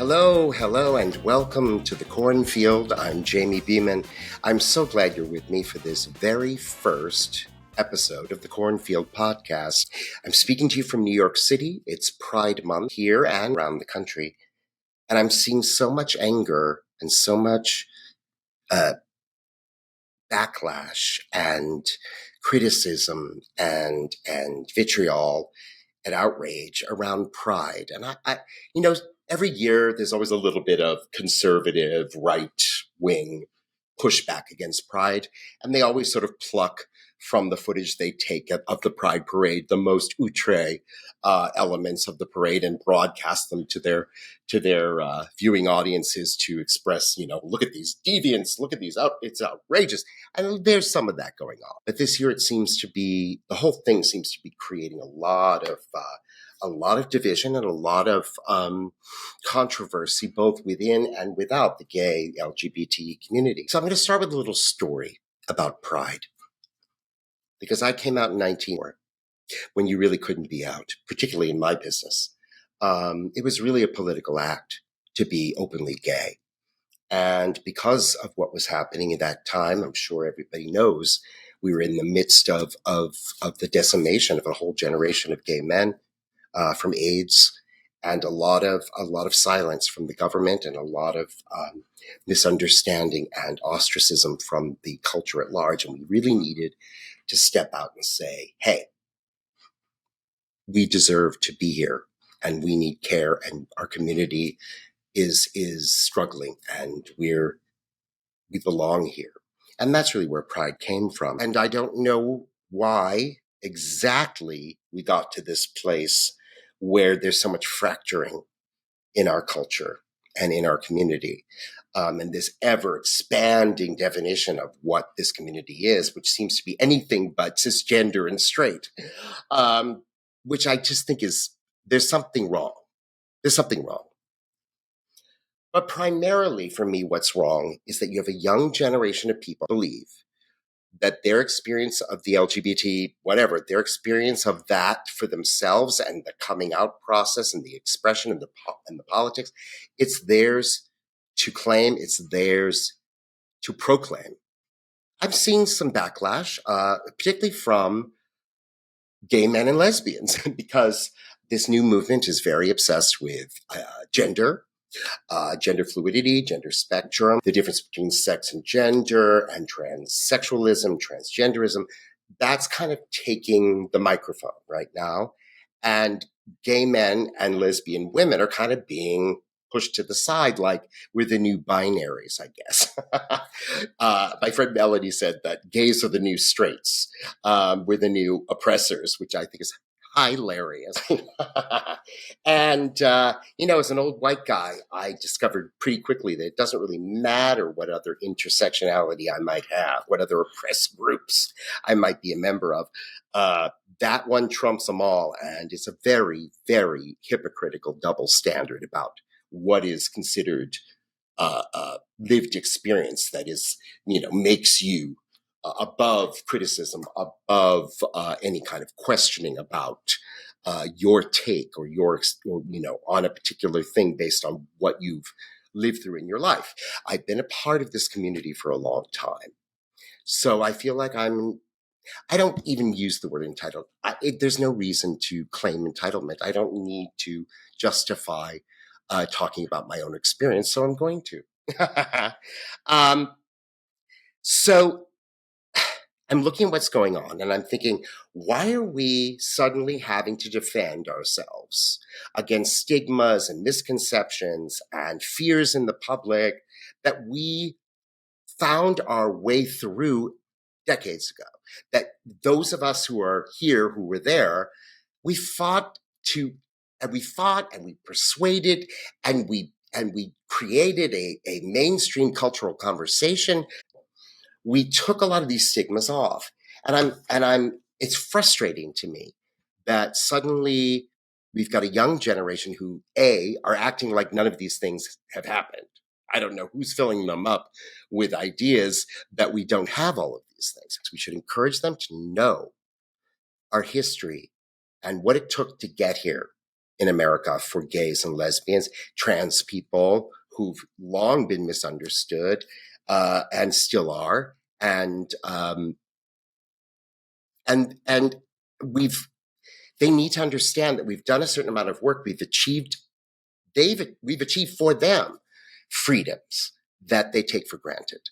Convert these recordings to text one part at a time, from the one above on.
Hello, and welcome to the Cornfield. I'm Jamie Beeman. I'm so glad you're with me for this very first episode of the Cornfield Podcast. I'm speaking to you from New York City. It's Pride Month here and around the country. And I'm seeing so much anger and so much backlash and criticism and vitriol and outrage around Pride. And I every year there's always a little bit of conservative right-wing pushback against Pride, and they always sort of pluck from the footage they take of the Pride parade the most outre elements of the parade and broadcast them to their viewing audiences to express, look at these deviants, look at these it's outrageous, and there's some of that going on. But this year it seems to be the whole thing seems to be creating a lot of division and a lot of controversy, both within and without the gay LGBT community. So I'm going to start with a little story about Pride, because I came out in 1994 when you really couldn't be out, particularly in my business. It was really a political act to be openly gay. And because of what was happening at that time, I'm sure everybody knows, we were in the midst of the decimation of a whole generation of gay men from AIDS, and a lot of silence from the government, and a lot of misunderstanding and ostracism from the culture at large. And we really needed to step out and say, hey, we deserve to be here, and we need care, and our community is struggling, and we belong here. And that's really where Pride came from. And I don't know why exactly we got to this place where there's so much fracturing in our culture and in our community, and this ever-expanding definition of what this community is, which seems to be anything but cisgender and straight, which I just think there's something wrong. There's something wrong. But primarily for me, what's wrong is that you have a young generation of people believe that their experience of the LGBT, their experience of that for themselves and the coming out process and the expression and the politics, it's theirs to claim, it's theirs to proclaim. I've seen some backlash, particularly from gay men and lesbians, because this new movement is very obsessed with gender fluidity, gender spectrum, the difference between sex and gender, and transsexualism, transgenderism. That's kind of taking the microphone right now. And gay men and lesbian women are kind of being pushed to the side, like we're the new binaries, I guess. My friend Melody said that gays are the new straights. We're the new oppressors, which I think is hilarious. And, as an old white guy, I discovered pretty quickly that it doesn't really matter what other intersectionality I might have, what other oppressed groups I might be a member of. That one trumps them all. And it's a very, very hypocritical double standard about what is considered lived experience that is, makes you above criticism, above any kind of questioning about your take or on a particular thing based on what you've lived through in your life. I've been a part of this community for a long time. So I feel like I don't even use the word entitled. There's no reason to claim entitlement. I don't need to justify talking about my own experience, so I'm going to. So I'm looking at what's going on, and I'm thinking, why are we suddenly having to defend ourselves against stigmas and misconceptions and fears in the public that we found our way through decades ago? That those of us who are here, who were there, we fought and we persuaded, and we created a mainstream cultural conversation. We took a lot of these stigmas off, and it's frustrating to me that suddenly we've got a young generation who are acting like none of these things have happened. I don't know who's filling them up with ideas that we don't have all of these things. We should encourage them to know our history and what it took to get here, in America for gays and lesbians, trans people who've long been misunderstood and still are, and we've they need to understand that we've done a certain amount of work. We've achieved for them freedoms that they take for granted,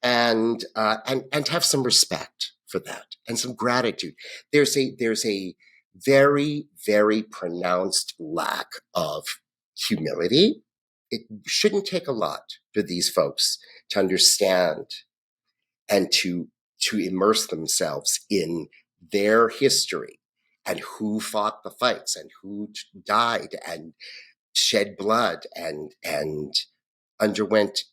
and to have some respect for that and some gratitude. There's a very, very pronounced lack of humility. It shouldn't take a lot for these folks to understand and to immerse themselves in their history and who fought the fights and who died and shed blood and underwent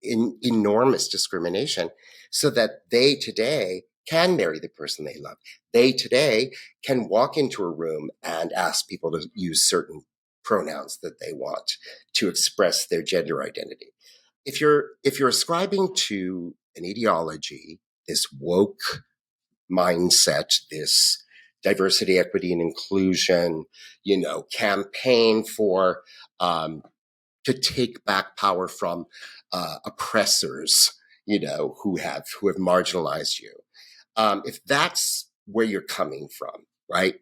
enormous discrimination, so that they today can marry the person they love. They today can walk into a room and ask people to use certain pronouns that they want to express their gender identity. If you're ascribing to an ideology, this woke mindset, this diversity, equity, and inclusion, campaign for to take back power from oppressors, who have marginalized you. If that's where you're coming from, right?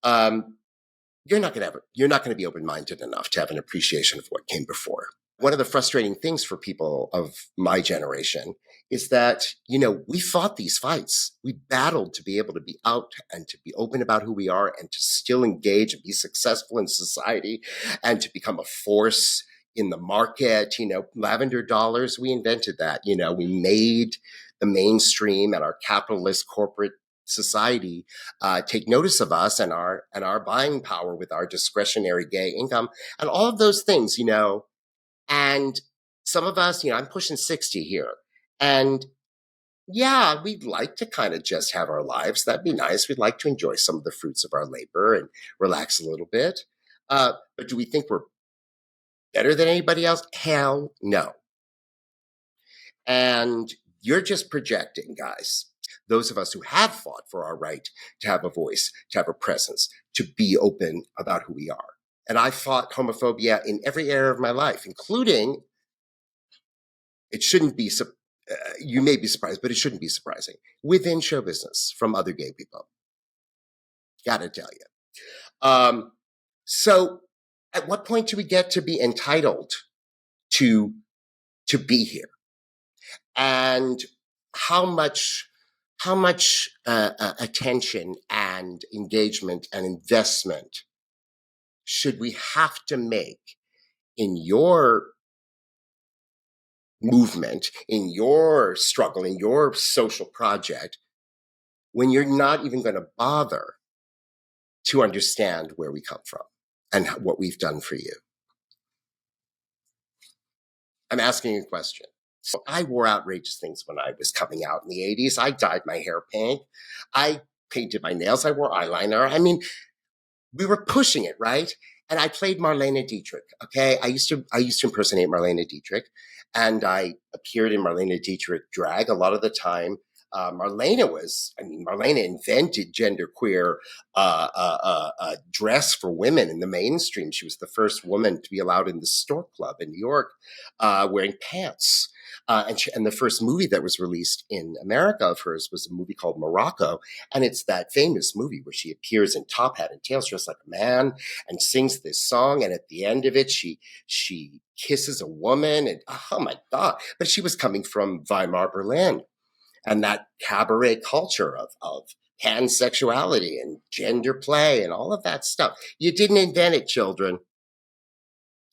You're not going to be open-minded enough to have an appreciation of what came before. One of the frustrating things for people of my generation is that, we fought these fights. We battled to be able to be out and to be open about who we are and to still engage and be successful in society and to become a force in the market. Lavender dollars, we invented that. We made the mainstream and our capitalist corporate society take notice of us and our buying power with our discretionary gay income and all of those things, and some of us, I'm pushing 60 here. And yeah, we'd like to kind of just have our lives. That'd be nice. We'd like to enjoy some of the fruits of our labor and relax a little bit. But do we think we're better than anybody else? Hell no. And you're just projecting, guys. Those of us who have fought for our right to have a voice, to have a presence, to be open about who we are. And I fought homophobia in every area of my life, including, it shouldn't be, you may be surprised, but it shouldn't be surprising, within show business from other gay people. Gotta tell you. So at what point do we get to be entitled to be here? And how much attention and engagement and investment should we have to make in your movement, in your struggle, in your social project, when you're not even going to bother to understand where we come from and what we've done for you? I'm asking a question. So I wore outrageous things when I was coming out in the 80s. I dyed my hair pink. I painted my nails. I wore eyeliner. I mean, we were pushing it, right? And I played Marlene Dietrich. Okay, I used to impersonate Marlene Dietrich, and I appeared in Marlene Dietrich drag a lot of the time. Marlene invented genderqueer dress for women in the mainstream. She was the first woman to be allowed in the Stork Club in New York, wearing pants. And the first movie that was released in America of hers was a movie called Morocco. And it's that famous movie where she appears in top hat and tails dressed like a man and sings this song. And at the end of it, she kisses a woman. And oh my God. But she was coming from Weimar, Berlin, and that cabaret culture of pansexuality and gender play and all of that stuff. You didn't invent it, children.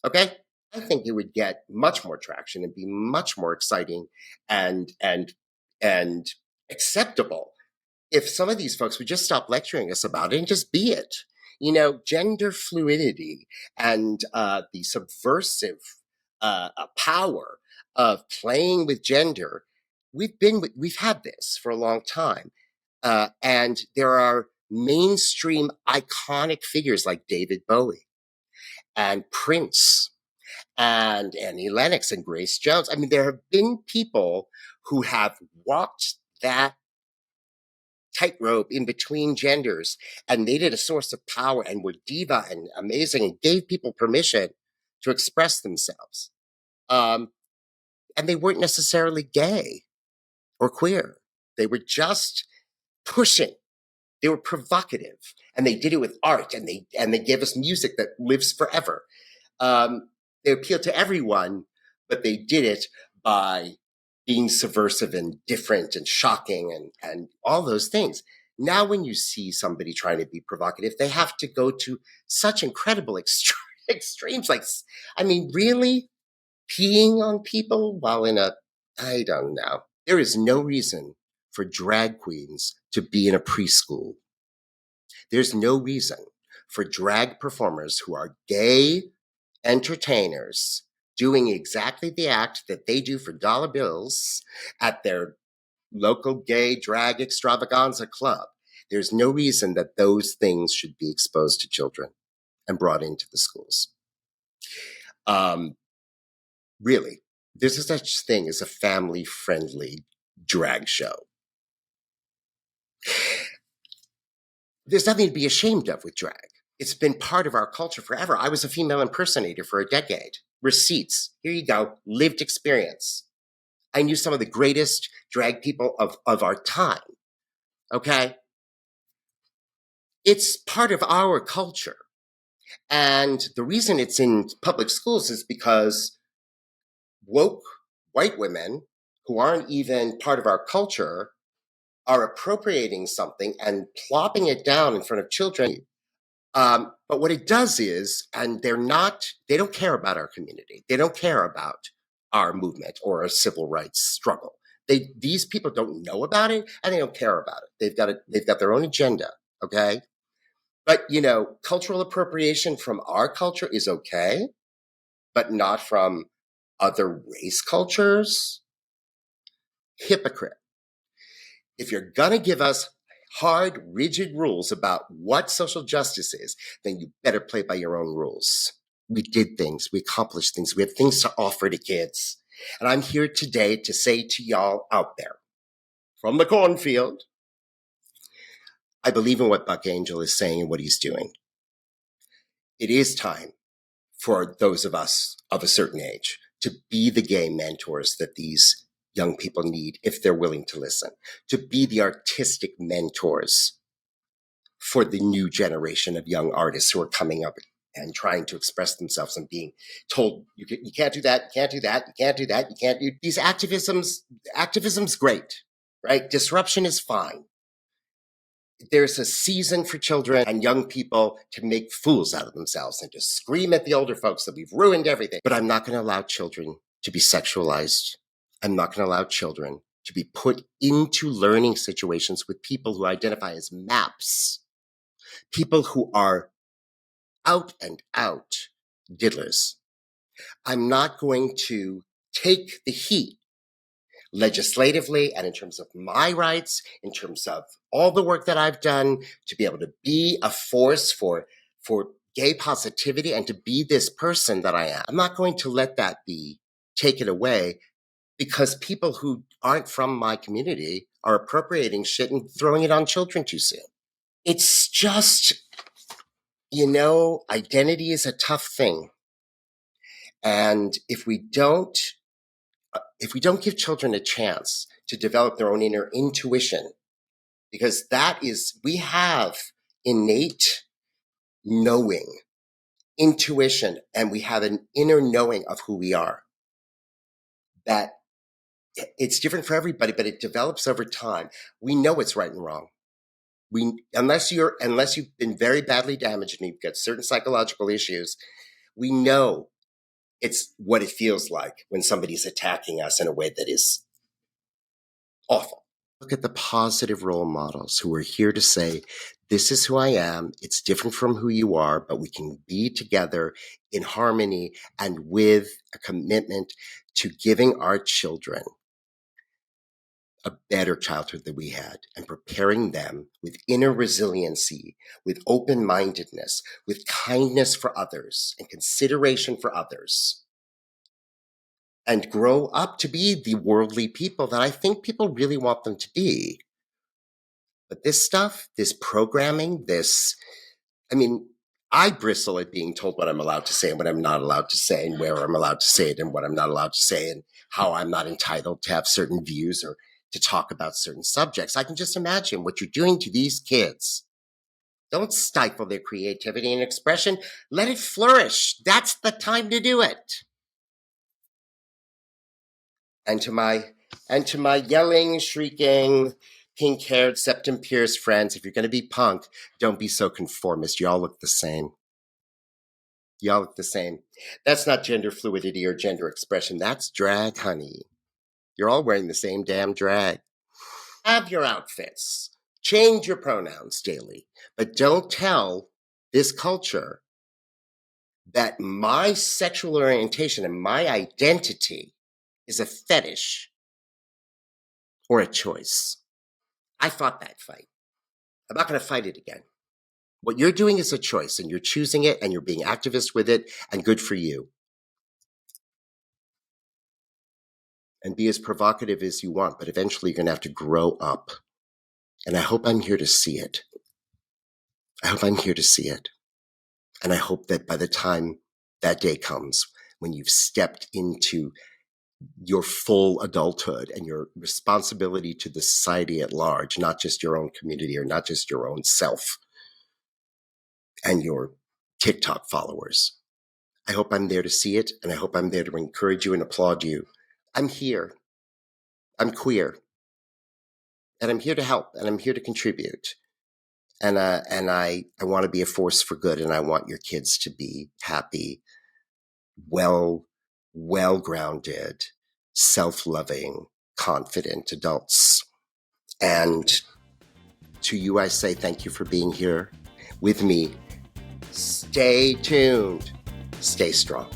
Okay? I think it would get much more traction and be much more exciting and acceptable if some of these folks would just stop lecturing us about it and just be it. Gender fluidity and the subversive power of playing with gender. We've had this for a long time, and there are mainstream iconic figures like David Bowie and Prince and Annie Lennox and Grace Jones. I mean, there have been people who have walked that tightrope in between genders and made it a source of power and were diva and amazing and gave people permission to express themselves. Um, and they weren't necessarily gay or queer. They were just pushing. They were provocative, and they did it with art, and they gave us music that lives forever. They appealed to everyone, but they did it by being subversive and different and shocking and all those things. Now, when you see somebody trying to be provocative, they have to go to such incredible extremes. Like, I mean, really peeing on people while in a, I don't know. There is no reason for drag queens to be in a preschool. There's no reason for drag performers who are gay entertainers doing exactly the act that they do for dollar bills at their local gay drag extravaganza club. There's no reason that those things should be exposed to children and brought into the schools. Really, there's a such thing as a family-friendly drag show. There's nothing to be ashamed of with drag. It's been part of our culture forever. I was a female impersonator for a decade. Receipts. Here you go. Lived experience. I knew some of the greatest drag people of our time. Okay? It's part of our culture. And the reason it's in public schools is because woke white women who aren't even part of our culture are appropriating something and plopping it down in front of children. But what it does is, and they don't care about our community. They don't care about our movement or our civil rights struggle. These people don't know about it and they don't care about it. They've got their own agenda. Okay. But, cultural appropriation from our culture is okay, but not from other race cultures. Hypocrite. If you're going to give us hard, rigid rules about what social justice is, then you better play by your own rules. We did things. We accomplished things. We have things to offer to kids. And I'm here today to say to y'all out there, from the cornfield, I believe in what Buck Angel is saying and what he's doing. It is time for those of us of a certain age to be the gay mentors that these young people need if they're willing to listen, to be the artistic mentors for the new generation of young artists who are coming up and trying to express themselves and being told, you can't do that, you can't do that, you can't do that, you can't do these activism's great, right? Disruption is fine. There's a season for children and young people to make fools out of themselves and to scream at the older folks that we've ruined everything. But I'm not going to allow children to be sexualized. I'm not going to allow children to be put into learning situations with people who identify as maps, people who are out and out diddlers. I'm not going to take the heat legislatively and in terms of my rights, in terms of all the work that I've done to be able to be a force for gay positivity and to be this person that I am. I'm not going to let that be taken away because people who aren't from my community are appropriating shit and throwing it on children too soon. It's just, identity is a tough thing. And if we don't give children a chance to develop their own inner intuition, because we have innate knowing, intuition, and we have an inner knowing of who we are. That it's different for everybody, but it develops over time. We know what's right and wrong. Unless you've been very badly damaged and you've got certain psychological issues, we know it's what it feels like when somebody's attacking us in a way that is awful. Look at the positive role models who are here to say, this is who I am. It's different from who you are, but we can be together in harmony and with a commitment to giving our children a better childhood than we had and preparing them with inner resiliency, with open-mindedness, with kindness for others and consideration for others, and grow up to be the worldly people that I think people really want them to be. But this stuff, this programming, I bristle at being told what I'm allowed to say and what I'm not allowed to say and where I'm allowed to say it and what I'm not allowed to say and how I'm not entitled to have certain views or to talk about certain subjects. I can just imagine what you're doing to these kids. Don't stifle their creativity and expression. Let it flourish. That's the time to do it. And to my yelling, shrieking, pink-haired, septum-pierced friends, if you're going to be punk, don't be so conformist. You all look the same. Y'all look the same. That's not gender fluidity or gender expression. That's drag, honey. You're all wearing the same damn drag. Have your outfits. Change your pronouns daily. But don't tell this culture that my sexual orientation and my identity is a fetish or a choice. I fought that fight. I'm not going to fight it again. What you're doing is a choice, and you're choosing it, and you're being activist with it, and good for you. And be as provocative as you want, but eventually you're going to have to grow up. And I hope I'm here to see it. I hope I'm here to see it. And I hope that by the time that day comes, when you've stepped into your full adulthood and your responsibility to the society at large, not just your own community or not just your own self and your TikTok followers. I hope I'm there to see it, and I hope I'm there to encourage you and applaud you. I'm here. I'm queer. And I'm here to help, and I'm here to contribute. And I want to be a force for good, and I want your kids to be happy, well-grounded, self-loving, confident adults. And to you, I say thank you for being here with me. Stay tuned. Stay strong.